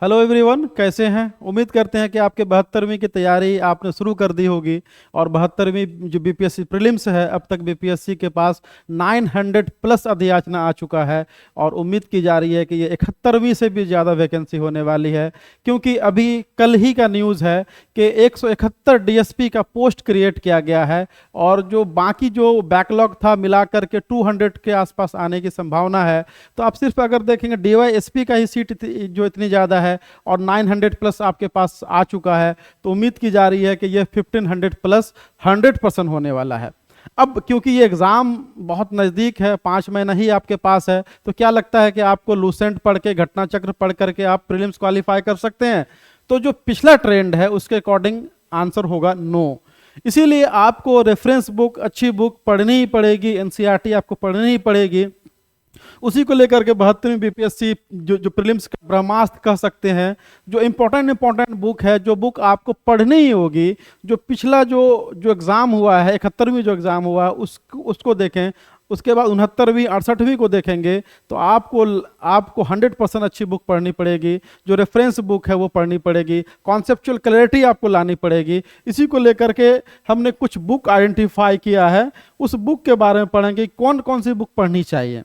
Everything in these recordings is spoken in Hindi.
हेलो एवरीवन, कैसे हैं। उम्मीद करते हैं कि आपके 72वीं की तैयारी आपने शुरू कर दी होगी। और 72वीं जो बीपीएससी प्रीलिम्स है, अब तक बीपीएससी के पास 900 प्लस अध्याचना आ चुका है। और उम्मीद की जा रही है कि ये 71वीं से भी ज़्यादा वैकेंसी होने वाली है, क्योंकि अभी कल ही का न्यूज़ है कि 171 डीएसपी का पोस्ट क्रिएट किया गया है। और जो बाकी जो बैकलॉग था मिलाकर के 200 के आसपास आने की संभावना है। तो आप सिर्फ अगर देखेंगे डीवाईएसपी का ही सीट जो इतनी ज़्यादा है और 900 प्लस आपके पास आ चुका है, तो उम्मीद की जा रही है कि ये 1500 प्लस 100% होने वाला है। अब क्योंकि ये एग्ज़ाम बहुत नज़दीक है, 5 महीना ही आपके पास है, तो क्या लगता है कि आपको लूसेंट पढ़ के, घटना चक्र पढ़ करके आप प्रीलिम्स क्वालिफाई कर सकते हैं? तो जो पिछला ट्रेंड है उसके अकॉर्डिंग आंसर होगा नो। इसीलिए आपको रेफरेंस बुक, अच्छी बुक पढ़नी ही पड़ेगी, एनसीईआरटी आपको पढ़नी ही पड़ेगी। उसी को लेकर के 72वीं बीपीएससी जो प्रीलिम्स का ब्रह्मास्त्र कह सकते हैं, जो इंपॉर्टेंट बुक है, जो बुक आपको पढ़नी ही होगी। जो पिछला जो जो एग्ज़ाम हुआ है, 71वीं जो एग्ज़ाम हुआ है, उसको देखें। उसके बाद 69वीं 68वीं को देखेंगे, तो आपको 100% अच्छी बुक पढ़नी पड़ेगी। जो रेफरेंस बुक है वो पढ़नी पड़ेगी, कॉन्सेप्चुअल क्लैरिटी आपको लानी पड़ेगी। इसी को लेकर के हमने कुछ बुक आइडेंटिफाई किया है, उस बुक के बारे में पढ़ेंगे कौन कौन सी बुक पढ़नी चाहिए।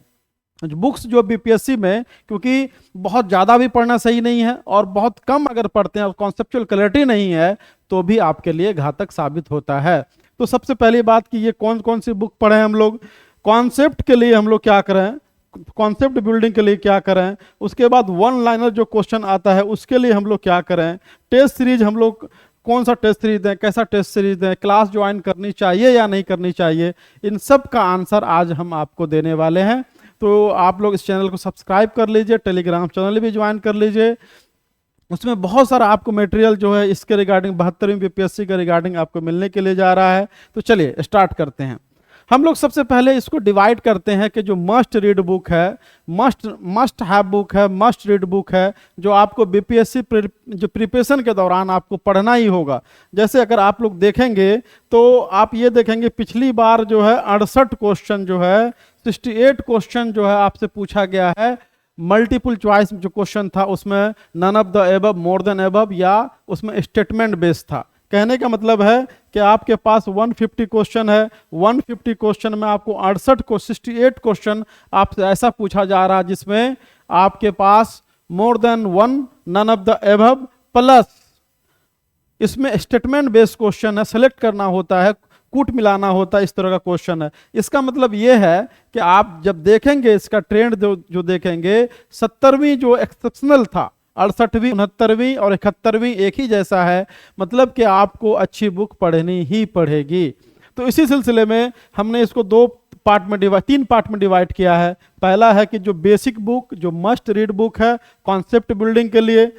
बुक्स जो बीपीएससी में, क्योंकि बहुत ज़्यादा भी पढ़ना सही नहीं है और बहुत कम अगर पढ़ते हैं और कॉन्सेप्चुअल क्लैरिटी नहीं है तो भी आपके लिए घातक साबित होता है। तो सबसे पहली बात कि ये कौन कौन सी बुक पढ़ें हम लोग। कॉन्सेप्ट के लिए हम लोग क्या करें, कॉन्सेप्ट बिल्डिंग के लिए क्या करें। उसके बाद वन लाइनर जो क्वेश्चन आता है उसके लिए हम लोग क्या करें। टेस्ट सीरीज हम लोग कौन सा टेस्ट सीरीज दें, कैसा टेस्ट सीरीज दें, क्लास ज्वाइन करनी चाहिए या नहीं करनी चाहिए, इन सब का आंसर आज हम आपको देने वाले हैं। तो आप लोग इस चैनल को सब्सक्राइब कर लीजिए, टेलीग्राम चैनल भी ज्वाइन कर लीजिए। उसमें बहुत सारा आपको मटेरियल जो है इसके रिगार्डिंग 72वीं बीपीएससी के रिगार्डिंग आपको मिलने के लिए जा रहा है। तो चलिए स्टार्ट करते हैं। हम लोग सबसे पहले इसको डिवाइड करते हैं कि जो मस्ट रीड बुक है, मस्ट हैव बुक है, मस्ट रीड बुक है, जो आपको बीपीएससी जो प्रिपरेशन के दौरान आपको पढ़ना ही होगा। जैसे अगर आप लोग देखेंगे तो आप ये देखेंगे पिछली बार जो है 68 क्वेश्चन जो है, 68 क्वेश्चन जो है आपसे पूछा गया है। मल्टीपल चॉइस जो क्वेश्चन था उसमें none of the above, more than above, या उसमें स्टेटमेंट बेस्ड था। कहने का मतलब है कि आपके पास 150 क्वेश्चन है, 150 क्वेश्चन में आपको 68 क्वेश्चन आपसे ऐसा पूछा जा रहा है जिसमें आपके पास more than one, none of the above, plus इसमें स्टेटमेंट बेस्ड क्वेश्चन है, सेलेक्ट करना होता है, कूट मिलाना होता है, इस तरह का क्वेश्चन है। इसका मतलब ये है कि आप जब देखेंगे इसका ट्रेंड जो देखेंगे, 70वीं जो एक्सेप्शनल था, 68वीं, 69वीं और 71वीं एक ही जैसा है, मतलब कि आपको अच्छी बुक पढ़नी ही पड़ेगी। तो इसी सिलसिले में हमने इसको तीन पार्ट में डिवाइड किया है। पहला है कि जो बेसिक बुक, जो मस्ट रीड बुक है कॉन्सेप्ट बिल्डिंग के लिए,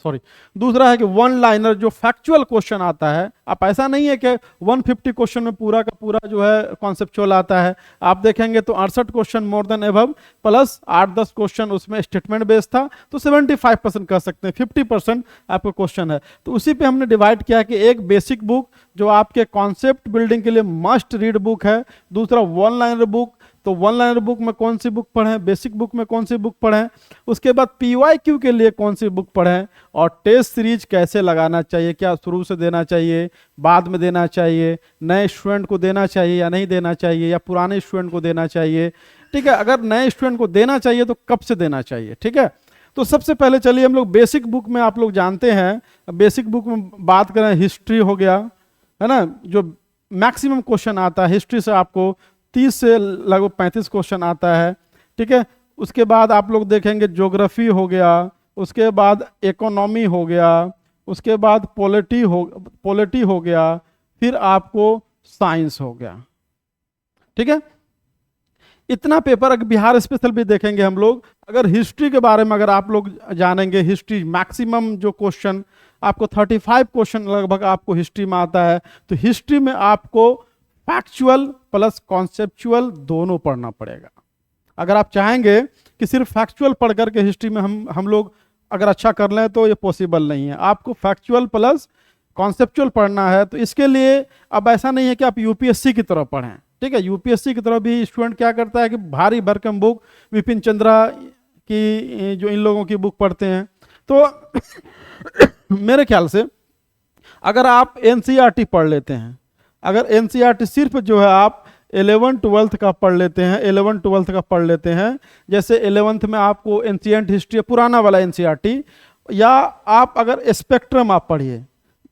सॉरी। दूसरा है कि वन लाइनर जो फैक्चुअल क्वेश्चन आता है। आप ऐसा नहीं है कि 150 क्वेश्चन में पूरा का पूरा जो है कॉन्सेप्चुअल आता है। आप देखेंगे तो 68 क्वेश्चन मोर देन एबव प्लस 8-10 क्वेश्चन उसमें स्टेटमेंट बेस्ड था, तो 75% कह सकते हैं, 50% आपका क्वेश्चन है। तो उसी पे हमने डिवाइड किया कि एक बेसिक बुक जो आपके कॉन्सेप्ट बिल्डिंग के लिए मस्ट रीड बुक है, दूसरा वन लाइनर बुक। तो वन लाइनर बुक में कौन सी बुक पढ़ें, बेसिक बुक में कौन सी बुक पढ़ें, उसके बाद पीवाईक्यू के लिए कौन सी बुक पढ़ें, और टेस्ट सीरीज कैसे लगाना चाहिए, क्या शुरू से देना चाहिए, बाद में देना चाहिए, नए स्टूडेंट को देना चाहिए या नहीं देना चाहिए, या पुराने स्टूडेंट को देना चाहिए। ठीक है, अगर नए स्टूडेंट को देना चाहिए तो कब से देना चाहिए। ठीक है, तो सबसे पहले चलिए हम लोग बेसिक बुक में, आप लोग जानते हैं बेसिक बुक में बात करें, हिस्ट्री हो गया है ना, जो मैक्सिमम क्वेश्चन आता है हिस्ट्री से, आपको 30 से लगभग 35 क्वेश्चन आता है। ठीक है, उसके बाद आप लोग देखेंगे ज्योग्राफी हो गया, उसके बाद इकोनॉमी हो गया, उसके बाद पॉलिटी हो गया, फिर आपको साइंस हो गया। ठीक है, इतना पेपर। अगर बिहार स्पेशल भी देखेंगे हम लोग, अगर हिस्ट्री के बारे में अगर आप लोग जानेंगे, हिस्ट्री मैक्सिमम जो क्वेश्चन आपको 35 क्वेश्चन लगभग आपको हिस्ट्री में आता है। तो हिस्ट्री में आपको फैक्चुअल प्लस कॉन्सेप्चुअल दोनों पढ़ना पड़ेगा। अगर आप चाहेंगे कि सिर्फ फैक्चुअल पढ़ करके हिस्ट्री में हम लोग अगर अच्छा कर लें तो ये पॉसिबल नहीं है, आपको फैक्चुअल प्लस कॉन्सेप्चुअल पढ़ना है। तो इसके लिए अब ऐसा नहीं है कि आप यूपीएससी की तरफ पढ़ें। ठीक है, यूपीएससी की तरफ भी स्टूडेंट क्या करता है कि भारी भरकम बुक, विपिन चंद्रा की जो इन लोगों की बुक पढ़ते हैं। तो मेरे ख्याल से अगर आप एनसीईआरटी पढ़ लेते हैं, अगर एनसीईआरटी सिर्फ जो है आप 11th-12th का पढ़ लेते हैं, 11th-12th का पढ़ लेते हैं, जैसे 11th में आपको एंशिएंट हिस्ट्री पुराना वाला एनसीईआरटी, या आप अगर स्पेक्ट्रम आप पढ़िए,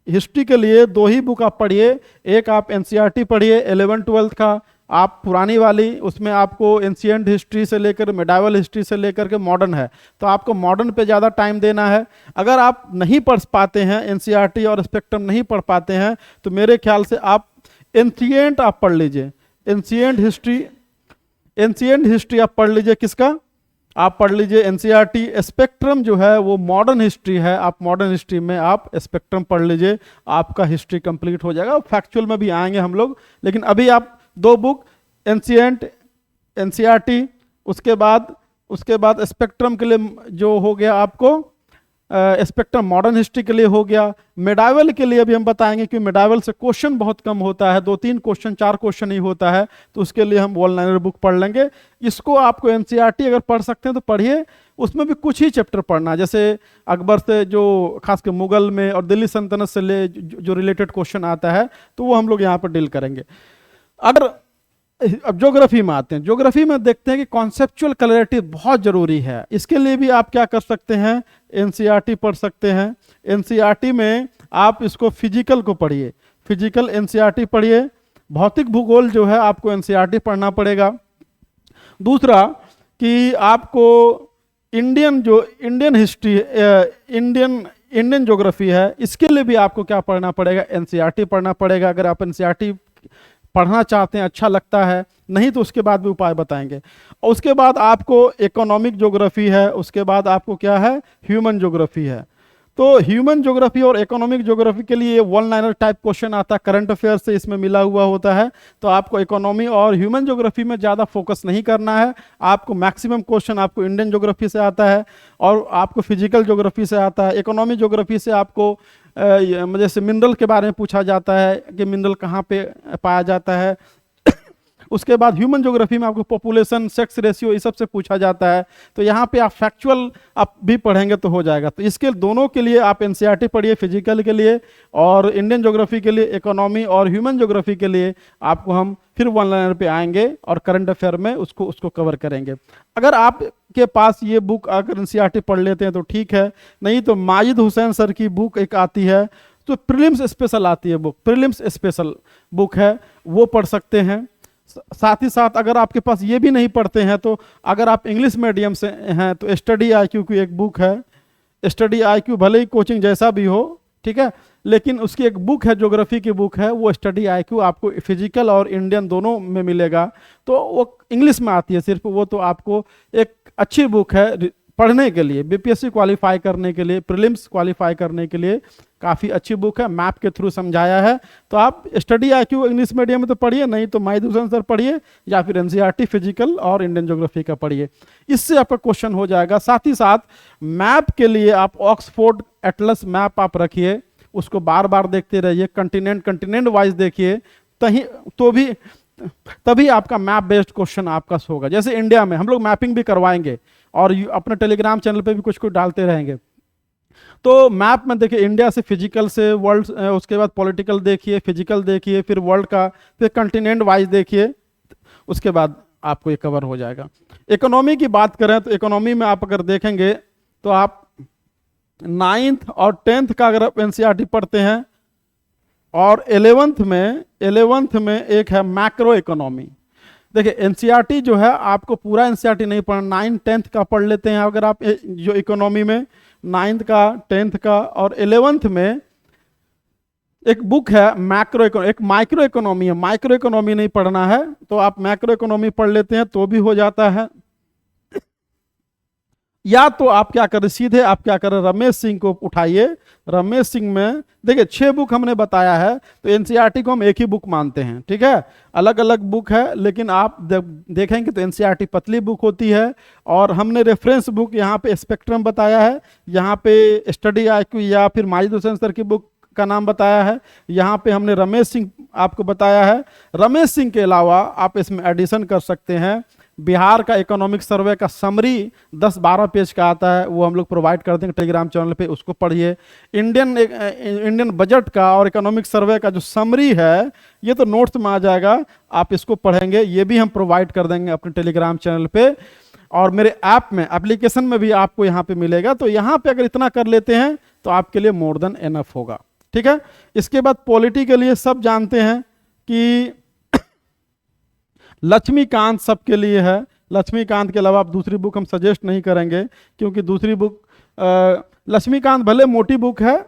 हिस्ट्री के लिए 2 ही बुक आप पढ़िए, एक आप एनसीईआरटी पढ़िए 11th-12th का, आप पुरानी वाली उसमें आपको एंशिएंट हिस्ट्री से लेकर मेडाइवल हिस्ट्री से लेकर के मॉडर्न है, तो आपको मॉडर्न पे ज़्यादा टाइम देना है। अगर आप नहीं पढ़ पाते हैं एनसीईआरटी और स्पेक्ट्रम नहीं पढ़ पाते हैं, तो मेरे ख्याल से आप एंशिएंट आप पढ़ लीजिए, एंशिएंट हिस्ट्री आप पढ़ लीजिए। किसका? आप पढ़ लीजिए एनसीईआरटी। स्पेक्ट्रम जो है वो मॉडर्न हिस्ट्री है, आप मॉडर्न हिस्ट्री में आप स्पेक्ट्रम पढ़ लीजिए, आपका हिस्ट्री कंप्लीट हो जाएगा। फैक्चुअल में भी आएंगे हम लोग, लेकिन अभी आप 2 बुक एंशिएंट एनसीईआरटी, उसके बाद स्पेक्ट्रम के लिए जो हो गया आपको स्पेक्ट्रम मॉडर्न हिस्ट्री के लिए हो गया। मेडाइवल के लिए भी हम बताएंगे कि मेडाइवल से क्वेश्चन बहुत कम होता है, 2-3 क्वेश्चन 4 क्वेश्चन ही होता है, तो उसके लिए हम वॉल लाइनर बुक पढ़ लेंगे। इसको आपको एनसीईआरटी अगर पढ़ सकते हैं तो पढ़िए, उसमें भी कुछ ही चैप्टर पढ़ना है, जैसे अकबर से जो खासकर मुगल में और दिल्ली सल्तनत से ले जो रिलेटेड क्वेश्चन आता है, तो वो हम लोग यहाँ पर डील करेंगे। अगर अब ज्योग्राफी में आते हैं, ज्योग्राफी में देखते हैं कि कॉन्सेप्चुअल क्लैरिटी बहुत जरूरी है। इसके लिए भी आप क्या कर सकते हैं, एनसीईआरटी पढ़ सकते हैं। एनसीईआरटी में आप इसको फिजिकल को पढ़िए, फिजिकल एनसीईआरटी पढ़िए। भौतिक भूगोल जो है आपको एनसीईआरटी पढ़ना पड़ेगा। दूसरा कि आपको इंडियन हिस्ट्री, इंडियन ज्योग्राफी है, इसके लिए भी आपको क्या पढ़ना पड़ेगा, एनसीईआरटी पढ़ना पड़ेगा। अगर आप एनसीईआरटी पढ़ना चाहते हैं, अच्छा लगता है, नहीं तो उसके बाद भी उपाय बताएंगे। और उसके बाद आपको इकोनॉमिक ज्योग्राफी है, उसके बाद आपको क्या है, ह्यूमन ज्योग्राफी है। तो ह्यूमन ज्योग्राफी और इकोनॉमिक ज्योग्राफी के लिए वन लाइनर टाइप क्वेश्चन आता है, करंट अफेयर से इसमें मिला हुआ होता है। तो आपको इकोनॉमी और ह्यूमन ज्योग्राफी में ज़्यादा फोकस नहीं करना है, आपको मैक्सिमम क्वेश्चन आपको इंडियन ज्योग्राफी से आता है और आपको फिजिकल ज्योग्राफी से आता है। इकोनॉमी ज्योग्राफी से आपको जैसे मिनरल के बारे में पूछा जाता है कि मिनरल कहाँ पे पाया जाता है। उसके बाद ह्यूमन ज्योग्राफी में आपको पॉपुलेशन, सेक्स रेशियो, ये सब से पूछा जाता है। तो यहाँ पे आप फैक्चुअल आप भी पढ़ेंगे तो हो जाएगा। तो इसके दोनों के लिए आप एनसीईआरटी पढ़िए, फिजिकल के लिए और इंडियन ज्योग्राफी के लिए, इकोनॉमी और ह्यूमन ज्योग्राफी के लिए आपको हम फिर वन लाइनर पे आएंगे और करंट अफेयर में उसको कवर करेंगे। अगर आपके पास ये बुक अगर एनसीईआरटी पढ़ लेते हैं तो ठीक है, नहीं तो माजिद हुसैन सर की बुक एक आती है, तो प्रीलिम्स स्पेशल आती है बुक, प्रीलिम्स स्पेशल बुक है, वो पढ़ सकते हैं। साथ ही साथ अगर आपके पास ये भी नहीं पढ़ते हैं, तो अगर आप इंग्लिश मीडियम से हैं तो स्टडी आईक्यू की एक बुक है, स्टडी आईक्यू भले ही कोचिंग जैसा भी हो, ठीक है, लेकिन उसकी एक बुक है, ज्योग्राफी की बुक है, वो स्टडी आईक्यू आपको फिजिकल और इंडियन दोनों में मिलेगा। तो वो इंग्लिश में आती है सिर्फ, वो तो आपको एक अच्छी बुक है पढ़ने के लिए, बीपीएससी क्वालिफाई करने के लिए, प्रीलिम्स क्वालिफाई करने के लिए काफ़ी अच्छी बुक है, मैप के थ्रू समझाया है। तो आप स्टडी आईक्यू इंग्लिश मीडियम में तो पढ़िए, नहीं तो माजिद हुसैन सर पढ़िए या फिर एनसीईआरटी फिजिकल और इंडियन ज्योग्राफी का पढ़िए, इससे आपका क्वेश्चन हो जाएगा। साथ ही साथ मैप के लिए आप ऑक्सफोर्ड एटलस मैप आप रखिए, उसको बार बार देखते रहिए, कंटिनेंट वाइज देखिए, तभी आपका मैप बेस्ड क्वेश्चन आपका होगा। जैसे इंडिया में हम लोग मैपिंग भी करवाएंगे और अपने टेलीग्राम चैनल पे भी कुछ डालते रहेंगे। तो मैप में देखिए, इंडिया से फिजिकल से वर्ल्ड, उसके बाद पॉलिटिकल देखिए, फिजिकल देखिए, फिर वर्ल्ड का, फिर कंटिनेंट वाइज देखिए, उसके बाद आपको ये कवर हो जाएगा। इकोनॉमी की बात करें तो इकोनॉमी में आप अगर देखेंगे तो आप 9th और 10th का अगर आप एनसीईआरटी पढ़ते हैं, और 11th में एक है मैक्रो इकोनॉमी। देखिए एनसीईआरटी जो है आपको पूरा एनसीईआरटी नहीं पढ़ना, 9th 10th का पढ़ लेते हैं अगर आप जो इकोनॉमी में, 9th का 10th का। और 11th में एक बुक है एक माइक्रो इकोनॉमी है, माइक्रो इकोनॉमी नहीं पढ़ना है तो आप मैक्रो इकोनॉमी पढ़ लेते हैं तो भी हो जाता है। या तो आप क्या करें, सीधे आप क्या करें, रमेश सिंह को उठाइए। रमेश सिंह में देखिए 6 बुक हमने बताया है, तो एनसीईआरटी को हम एक ही बुक मानते हैं, ठीक है, अलग अलग बुक है, लेकिन आप देखेंगे तो एनसीईआरटी पतली बुक होती है। और हमने रेफरेंस बुक यहाँ पे स्पेक्ट्रम बताया है, यहाँ पे स्टडी आईक्यू या फिर माजिद हुसैन सर की बुक का नाम बताया है, यहाँ पे हमने रमेश सिंह आपको बताया है। रमेश सिंह के अलावा आप इसमें एडिशन कर सकते हैं बिहार का इकोनॉमिक सर्वे का समरी 10-12 पेज का आता है, वो हम लोग प्रोवाइड कर देंगे टेलीग्राम चैनल पे, उसको पढ़िए। इंडियन बजट का और इकोनॉमिक सर्वे का जो समरी है ये तो नोट्स में आ जाएगा, आप इसको पढ़ेंगे, ये भी हम प्रोवाइड कर देंगे अपने टेलीग्राम चैनल पे, और मेरे ऐप में एप्लीकेशन में भी आपको यहाँ पे मिलेगा। तो यहाँ पे अगर इतना कर लेते हैं तो आपके लिए मोर देन एनफ होगा, ठीक है। इसके बाद पॉलिटी के लिए सब जानते हैं कि लक्ष्मीकांत सबके लिए है। लक्ष्मीकांत के अलावा आप दूसरी बुक हम सजेस्ट नहीं करेंगे, क्योंकि दूसरी बुक लक्ष्मीकांत भले मोटी बुक है,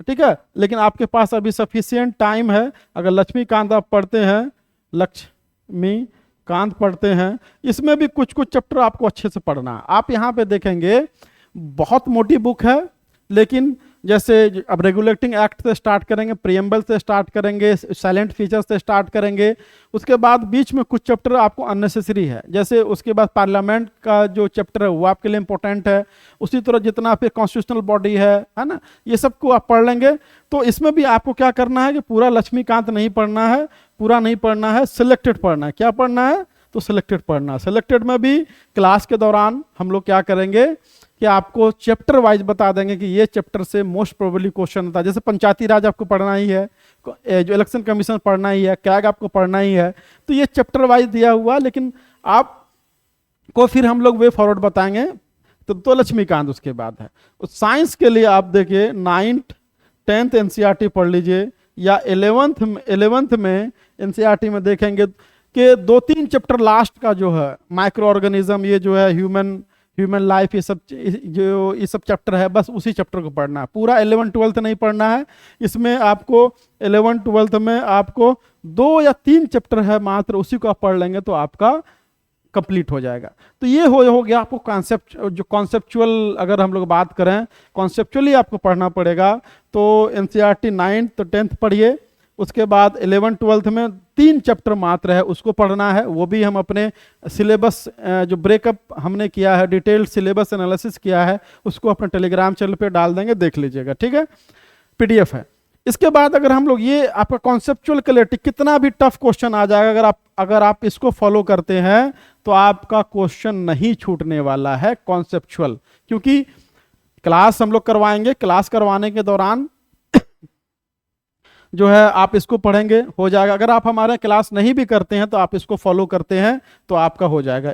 ठीक है, लेकिन आपके पास अभी सफिशिएंट टाइम है। अगर लक्ष्मीकांत आप पढ़ते हैं, लक्ष्मीकांत पढ़ते हैं, इसमें भी कुछ कुछ चैप्टर आपको अच्छे से पढ़ना है। आप यहाँ पे देखेंगे बहुत मोटी बुक है, लेकिन जैसे अब रेगुलेटिंग एक्ट से स्टार्ट करेंगे, प्रियम्बल से स्टार्ट करेंगे, साइलेंट फीचर से स्टार्ट करेंगे, उसके बाद बीच में कुछ चैप्टर आपको अननेसेसरी है, जैसे उसके बाद पार्लियामेंट का जो चैप्टर है वो आपके लिए इंपॉर्टेंट है। उसी तरह जितना फिर कॉन्स्टिट्यूशनल बॉडी है ना, ये सबको आप पढ़ लेंगे। तो इसमें भी आपको क्या करना है कि पूरा लक्ष्मीकांत नहीं पढ़ना है, पूरा नहीं पढ़ना है, सिलेक्टेड पढ़ना है। क्या पढ़ना है? तो सिलेक्टेड पढ़ना है। सिलेक्टेड में भी क्लास के दौरान हम लोग क्या करेंगे कि आपको चैप्टर वाइज बता देंगे कि ये चैप्टर से मोस्ट प्रोबेबली क्वेश्चन होता है। जैसे पंचायती राज आपको पढ़ना ही है, जो इलेक्शन कमीशन पढ़ना ही है, कैग आपको पढ़ना ही है, तो ये चैप्टर वाइज दिया हुआ, लेकिन आपको फिर हम लोग वे फॉरवर्ड बताएंगे। तो लक्ष्मीकांत उसके बाद है। उस साइंस के लिए आप देखिए 9th 10th एनसीईआरटी पढ़ लीजिए, या 11th में एनसीईआरटी में देखेंगे कि 2-3 चैप्टर लास्ट का जो है माइक्रो ऑर्गेनिज्म, ये जो है ह्यूमन लाइफ, ये सब चैप्टर है, बस उसी चैप्टर को पढ़ना है। पूरा 11th-12th नहीं पढ़ना है। इसमें आपको 11th-12th में आपको 2 या 3 चैप्टर है मात्र, उसी को आप पढ़ लेंगे तो आपका कंप्लीट हो जाएगा। तो ये हो गया आपको कॉन्सेप्ट, जो कॉन्सेप्चुअल अगर हम लोग बात करें, कॉन्सेप्चुअली आपको पढ़ना पड़ेगा। तो एनसीईआरटी 9th 10th पढ़िए, उसके बाद 11th-12th में 3 चैप्टर मात्र है, उसको पढ़ना है। वो भी हम अपने सिलेबस जो ब्रेकअप हमने किया है, डिटेल्ड सिलेबस एनालिसिस किया है, उसको अपने टेलीग्राम चैनल पे डाल देंगे, देख लीजिएगा, ठीक है, पीडीएफ है। इसके बाद अगर हम लोग ये आपका कॉन्सेप्चुअल क्लैरिटी, कितना भी टफ क्वेश्चन आ जाएगा, अगर आप इसको फॉलो करते हैं तो आपका क्वेश्चन नहीं छूटने वाला है कॉन्सेप्चुअल। क्योंकि क्लास हम लोग करवाएंगे, क्लास करवाने के दौरान जो है आप इसको पढ़ेंगे, हो जाएगा। अगर आप हमारे क्लास नहीं भी करते हैं तो आप इसको फॉलो करते हैं तो आपका हो जाएगा।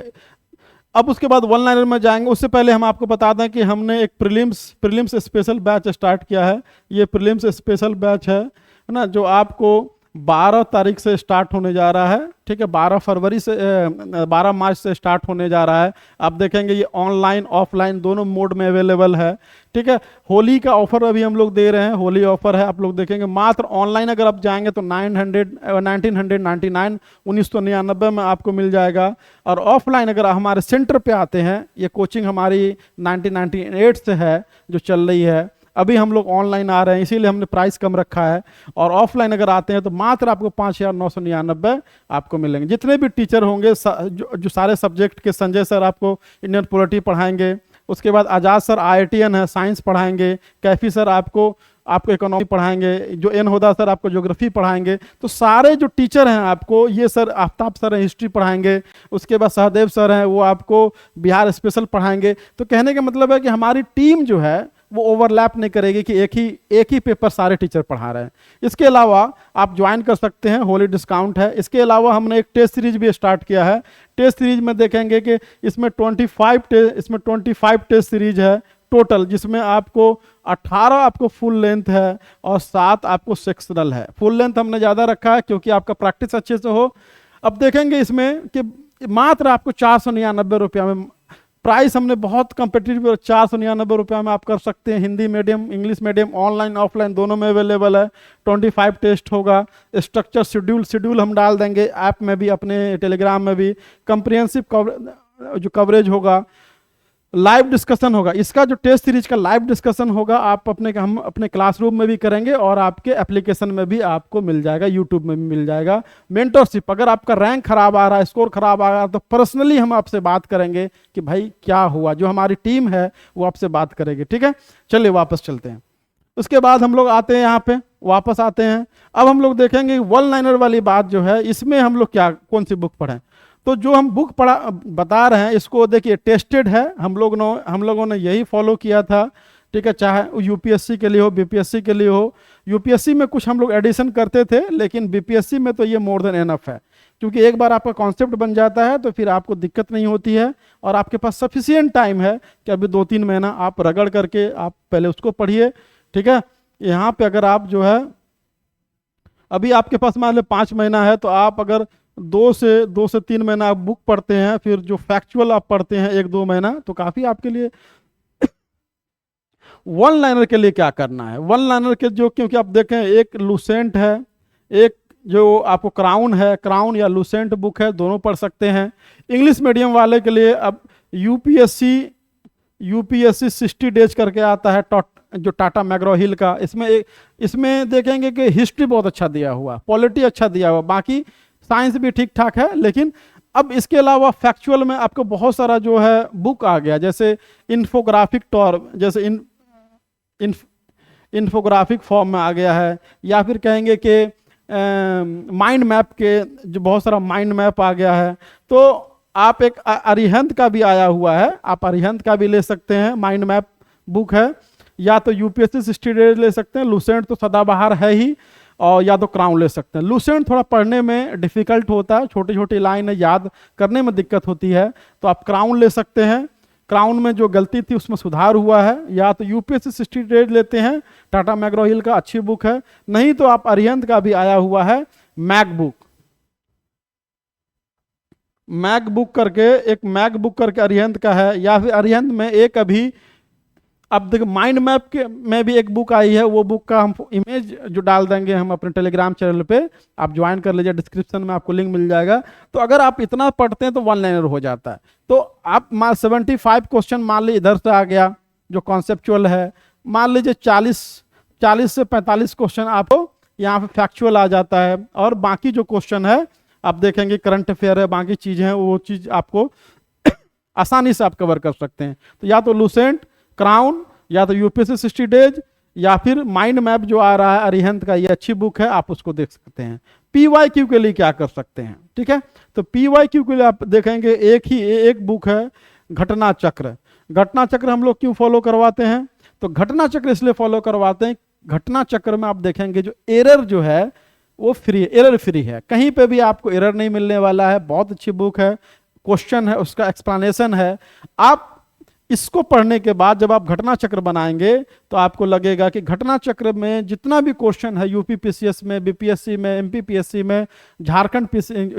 अब उसके बाद वन लाइनर में जाएंगे। उससे पहले हम आपको बता दें कि हमने एक प्रीलिम्स स्पेशल बैच स्टार्ट किया है। ये प्रीलिम्स स्पेशल बैच है ना, जो आपको 12 तारीख से स्टार्ट होने जा रहा है, ठीक है, 12 मार्च से स्टार्ट होने जा रहा है। आप देखेंगे ये ऑनलाइन ऑफलाइन दोनों मोड में अवेलेबल है, ठीक है। होली का ऑफर अभी हम लोग दे रहे हैं, होली ऑफर है, आप लोग देखेंगे मात्र ऑनलाइन अगर आप जाएंगे तो 1999 में आपको मिल जाएगा। और ऑफलाइन अगर हमारे सेंटर पे आते हैं, ये कोचिंग हमारी 1998 से है जो चल रही है, अभी हम लोग ऑनलाइन आ रहे हैं इसीलिए हमने प्राइस कम रखा है। और ऑफलाइन अगर आते हैं तो मात्र आपको 5,999 आपको मिलेंगे। जितने भी टीचर होंगे जो सारे सब्जेक्ट के, संजय सर आपको इंडियन पॉलिटी पढ़ाएंगे, उसके बाद आजाद सर IITN है साइंस पढ़ाएंगे, कैफी सर आपको इकोनॉमी पढ़ाएंगे, जो एन होदा सर आपको ज्योग्राफी पढ़ाएंगे। तो सारे जो टीचर हैं आपको, ये सर आफ्ताब सर हैं हिस्ट्री पढ़ाएंगे, उसके बाद सहदेव सर हैं वो आपको बिहार स्पेशल पढ़ाएंगे। तो कहने का मतलब है कि हमारी टीम जो है वो ओवरलैप नहीं करेगी कि एक ही पेपर सारे टीचर पढ़ा रहे हैं। इसके अलावा आप ज्वाइन कर सकते हैं, होली डिस्काउंट है। इसके अलावा हमने एक टेस्ट सीरीज भी स्टार्ट किया है। टेस्ट सीरीज में देखेंगे कि इसमें 25 टेस्ट सीरीज है टोटल, जिसमें आपको 18 आपको फुल लेंथ है और 7 आपको सेक्शनल है। फुल लेंथ हमने ज़्यादा रखा है क्योंकि आपका प्रैक्टिस अच्छे से हो। अब देखेंगे इसमें कि मात्र आपको 499 रुपया में, प्राइस हमने बहुत कम्पिटिटिव, 499 रुपया में आप कर सकते हैं। Hindi medium, English medium, online offline दोनों में अवेलेबल है। 25 टेस्ट होगा। स्ट्रक्चर शेड्यूल हम डाल देंगे ऐप में भी, अपने टेलीग्राम में भी। कंप्रिहेंसिव जो कवरेज होगा, लाइव डिस्कशन होगा। इसका जो टेस्ट सीरीज का लाइव डिस्कशन होगा हम अपने क्लासरूम में भी करेंगे और आपके एप्लीकेशन में भी आपको मिल जाएगा, यूट्यूब में भी मिल जाएगा। मेंटरशिप, अगर आपका रैंक खराब आ रहा है, स्कोर खराब आ रहा है, तो पर्सनली हम आपसे बात करेंगे कि भाई क्या हुआ। जो हमारी टीम है वो आपसे बात करेगी, ठीक है। चलिए वापस चलते हैं। उसके बाद हम लोग आते हैं यहाँ पे, वापस आते हैं। अब हम लोग देखेंगे वन लाइनर वाली बात जो है, इसमें हम लोग कौन सी बुक पढ़ें। तो जो हम बुक पढ़ा बता रहे हैं इसको देखिए टेस्टेड है, हम लोगों ने यही फॉलो किया था, ठीक है, चाहे यूपीएससी के लिए हो बीपीएससी के लिए हो। यूपीएससी में कुछ हम लोग एडिशन करते थे, लेकिन बीपीएससी में तो ये मोर देन एनफ है, क्योंकि एक बार आपका कॉन्सेप्ट बन जाता है तो फिर आपको दिक्कत नहीं होती है, और आपके पास सफिशियंट टाइम है कि अभी 2-3 महीना आप रगड़ करके आप पहले उसको पढ़िए, ठीक है। यहाँ पे अगर आप जो है अभी आपके पास मान लो 5 महीना है, तो आप अगर 2 से 3 महीना आप बुक पढ़ते हैं, फिर जो फैक्चुअल आप पढ़ते हैं 1-2 महीना, तो काफ़ी आपके लिए। वन लाइनर के लिए क्या करना है, वन लाइनर के जो, क्योंकि आप देखें एक लूसेंट है, एक जो आपको क्राउन है, क्राउन या लूसेंट बुक है, दोनों पढ़ सकते हैं। इंग्लिश मीडियम वाले के लिए अब यूपीएससी 60 डेज करके आता है, जो टाटा मैग्रो हिल का, इसमें देखेंगे कि हिस्ट्री बहुत अच्छा दिया हुआ, पॉलिटी अच्छा दिया हुआ, बाकी साइंस भी ठीक ठाक है। लेकिन अब इसके अलावा फैक्चुअल में आपको बहुत सारा जो है बुक आ गया, जैसे इन्फोग्राफिक टॉर, जैसे इन्फोग्राफिक फॉर्म में आ गया है, या फिर कहेंगे कि माइंड मैप के जो बहुत सारा माइंड मैप आ गया है। तो आप एक अरिहंत का भी आया हुआ है, आप अरिहंत का भी ले सकते हैं, माइंड मैप बुक है, या तो यूपीएससी 60 डेज ले सकते हैं, लूसेंट तो सदाबहार है ही, और या तो क्राउन ले सकते हैं। लूसेंट थोड़ा पढ़ने में डिफिकल्ट होता है, छोटी छोटी लाइन है, याद करने में दिक्कत होती है, तो आप क्राउन ले सकते हैं। क्राउन में जो गलती थी उसमें सुधार हुआ है। या तो यूपीएससी 60 डेज लेते हैं, टाटा मैग्रो हिल का अच्छी बुक है, नहीं तो आप अरिहंत का भी आया हुआ है मैक बुक करके अरिहंत का है, या फिर अरिहंत में एक अभी अब देखो माइंड मैप के में भी एक बुक आई है, वो बुक का हम इमेज जो डाल देंगे हम अपने टेलीग्राम चैनल पे, आप ज्वाइन कर लीजिए, डिस्क्रिप्शन में आपको लिंक मिल जाएगा। तो अगर आप इतना पढ़ते हैं तो वन लाइनर हो जाता है। तो आप 75 क्वेश्चन मान लीजिए इधर से आ गया जो कॉन्सेप्चुअल है, मान लीजिए 40 से 45 क्वेश्चन आपको यहाँ पे फैक्चुअल आ जाता है, और बाकी जो क्वेश्चन है आप देखेंगे करंट अफेयर है, बाकी चीज़ें हैं, वो चीज़ आपको आसानी से आप कवर कर सकते हैं। तो या तो लूसेंट, क्राउन, या तो यूपीएससी 60 डेज, या फिर माइंड मैप जो आ रहा है अरिहंत का, ये अच्छी बुक है, आप उसको देख सकते हैं। पीवाईक्यू के लिए क्या कर सकते हैं, ठीक है, तो पीवाईक्यू के लिए आप देखेंगे एक बुक है घटना चक्र। घटना चक्र हम लोग क्यों फॉलो करवाते हैं, तो घटना चक्र इसलिए फॉलो करवाते हैं, घटना चक्र में आप देखेंगे जो एरर जो है वो एरर फ्री है, कहीं पे भी आपको एरर नहीं मिलने वाला है, बहुत अच्छी बुक है, क्वेश्चन है उसका एक्सप्लेनेशन है। आप इसको पढ़ने के बाद जब आप घटना चक्र बनाएंगे तो आपको लगेगा कि घटना चक्र में जितना भी क्वेश्चन है यूपी पीसीएस में, बीपीएससी में, एमपी पीएससी में, झारखंड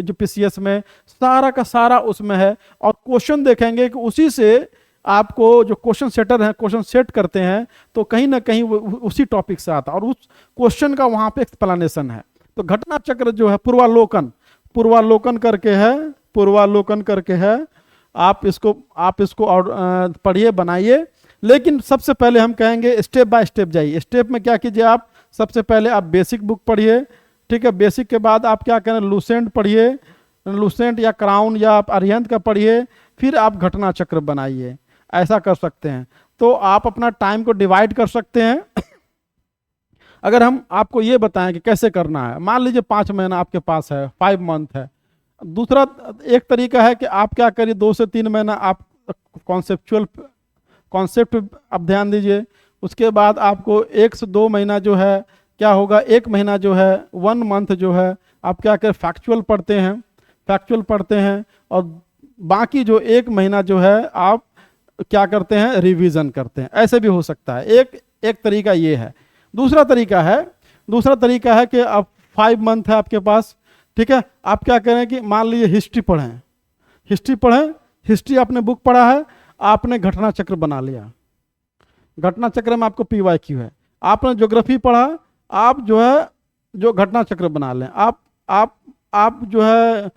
जो पीसीएस में, सारा का सारा उसमें है। और क्वेश्चन देखेंगे कि उसी से आपको जो क्वेश्चन सेटर हैं क्वेश्चन सेट करते हैं, तो कहीं ना कहीं उसी टॉपिक से आता है, और उस क्वेश्चन का वहाँ पे एक्सप्लेनेशन है। तो घटना चक्र जो है पूर्वालोकन करके है, आप इसको पढ़िए, बनाइए। लेकिन सबसे पहले हम कहेंगे स्टेप बाय स्टेप जाइए। स्टेप में क्या कीजिए, आप सबसे पहले आप बेसिक बुक पढ़िए, ठीक है, बेसिक के बाद आप क्या करें, लूसेंट पढ़िए, लूसेंट या क्राउन या आप अरिहंत का पढ़िए, फिर आप घटना चक्र बनाइए, ऐसा कर सकते हैं। तो आप अपना टाइम को डिवाइड कर सकते हैं। अगर हम आपको ये बताएं कि कैसे करना है, मान लीजिए 5 महीना आपके पास है, 5 मंथ है। दूसरा एक तरीका है कि आप क्या करिए, 2 से 3 महीना आप कॉन्सेप्ट आप ध्यान दीजिए, उसके बाद आपको 1 से 2 महीना जो है क्या होगा, 1 महीना जो है 1 मंथ जो है आप क्या करें, फैक्चुअल पढ़ते हैं, और बाकी जो 1 महीना जो है आप क्या करते हैं, रिवीजन करते हैं। ऐसे भी हो सकता है, एक तरीका ये है। दूसरा तरीका है कि आप 5 मंथ है आपके पास, ठीक है, आप क्या करें कि मान लीजिए हिस्ट्री पढ़ें, हिस्ट्री आपने बुक पढ़ा है, आपने घटना चक्र बना लिया, घटना चक्र में आपको पीवाईक्यू है। आपने ज्योग्राफी पढ़ा, आप जो है जो घटना चक्र बना लें। आप जो है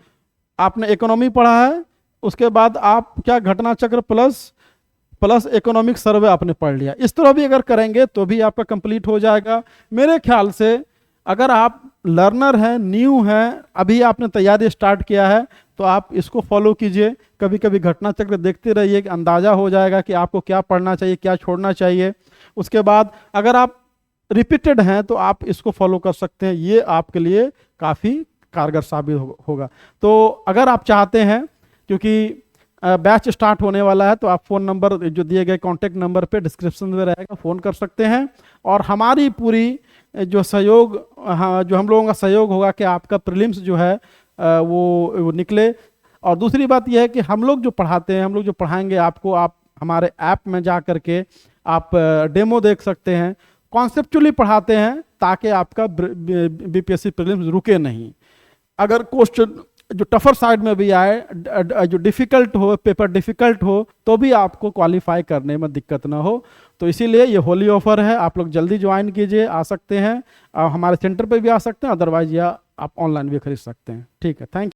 आपने इकोनॉमी पढ़ा है, उसके बाद आप क्या घटना चक्र प्लस इकोनॉमिक सर्वे आपने पढ़ लिया। इस तरह भी अगर करेंगे तो भी आपका कंप्लीट हो जाएगा। मेरे ख्याल से अगर आप लर्नर हैं, न्यू हैं, अभी आपने तैयारी स्टार्ट किया है, तो आप इसको फॉलो कीजिए। कभी कभी घटना चक्र देखते रहिए कि अंदाज़ा हो जाएगा कि आपको क्या पढ़ना चाहिए, क्या छोड़ना चाहिए। उसके बाद अगर आप रिपीटेड हैं तो आप इसको फॉलो कर सकते हैं, ये आपके लिए काफ़ी कारगर साबित होगा। तो अगर आप चाहते हैं, क्योंकि बैच स्टार्ट होने वाला है, तो आप फ़ोन नंबर जो दिए गए कॉन्टैक्ट नंबर पे डिस्क्रिप्शन में रहेगा, फ़ोन कर सकते हैं। और हमारी पूरी जो सहयोग, हाँ, जो हम लोगों का सहयोग होगा कि आपका प्रीलिम्स जो है वो निकले। और दूसरी बात यह है कि हम लोग जो पढ़ाते हैं, हम लोग जो पढ़ाएंगे आपको, आप हमारे ऐप में जा करके आप डेमो देख सकते हैं। कॉन्सेप्चुअली पढ़ाते हैं ताकि आपका बीपीएससी प्रीलिम्स रुके नहीं। अगर क्वेश्चन जो टफर साइड में भी आए, जो डिफिकल्ट हो, पेपर डिफिकल्ट हो, तो भी आपको क्वालिफाई करने में दिक्कत ना हो। तो इसीलिए ये होली ऑफर है, आप लोग जल्दी ज्वाइन कीजिए, आ सकते हैं, हमारे सेंटर पे भी आ सकते हैं, अदरवाइज या आप ऑनलाइन भी खरीद सकते हैं। ठीक है, थैंक यू।